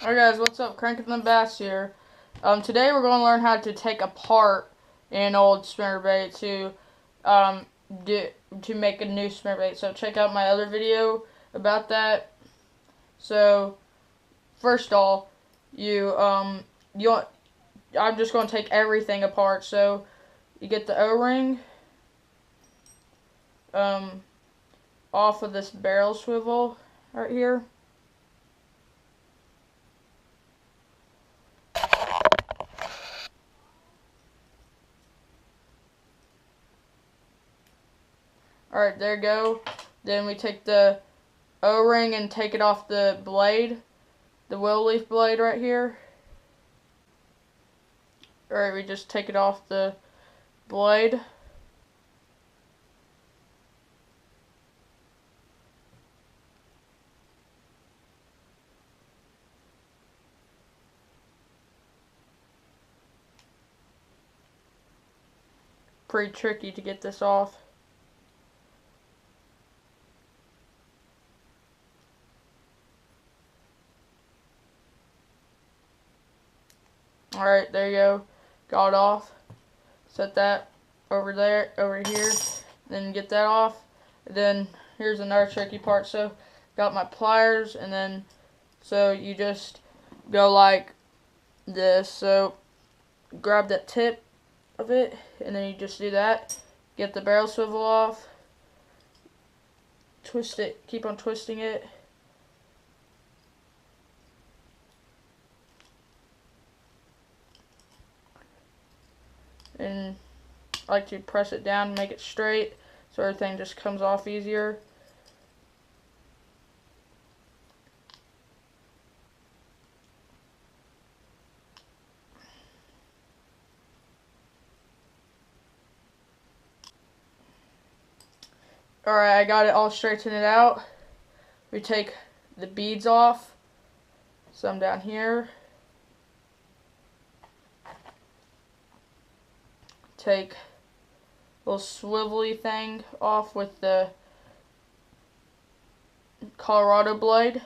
Alright guys, what's up? Cranking the Bass here. Today we're going to learn how to take apart an old spinnerbait to make a new spinnerbait. So check out my other video about that. So first off, I'm just going to take everything apart. So you get the O-ring off of this barrel swivel right here. Alright, there you go. Then we take the O-ring and take it off the blade, the willow leaf blade right here. Alright, we just take it off the blade. Pretty tricky to get this off. Alright, there you go. Got it off. Set that over here. Then get that off. Then here's another tricky part. So got my pliers, and then so you just go like this. So grab that tip of it, and then you just do that. Get the barrel swivel off. Twist it. Keep on twisting it. And I like to press it down and make it straight so everything just comes off easier. Alright, I got it all straightened out. We take the beads off, some down here. Take a little swivelly thing off with the Colorado blade.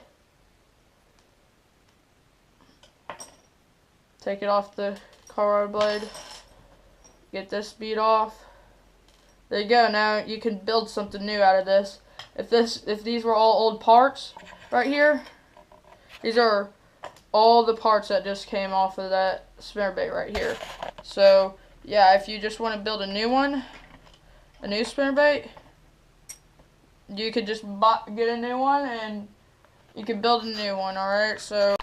Take it off the Colorado blade. Get this bead off. There you go. Now you can build something new out of this. If these were all old parts right here, these are all the parts that just came off of that spinnerbait right here. So yeah, if you just want to build a new one, a new spinnerbait, you could just get a new one and you can build a new one. Alright, so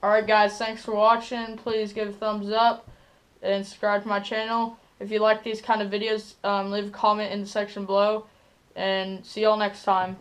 alright guys, thanks for watching. Please give a thumbs up and subscribe to my channel. If you like these kind of videos, leave a comment in the section below, and see y'all next time.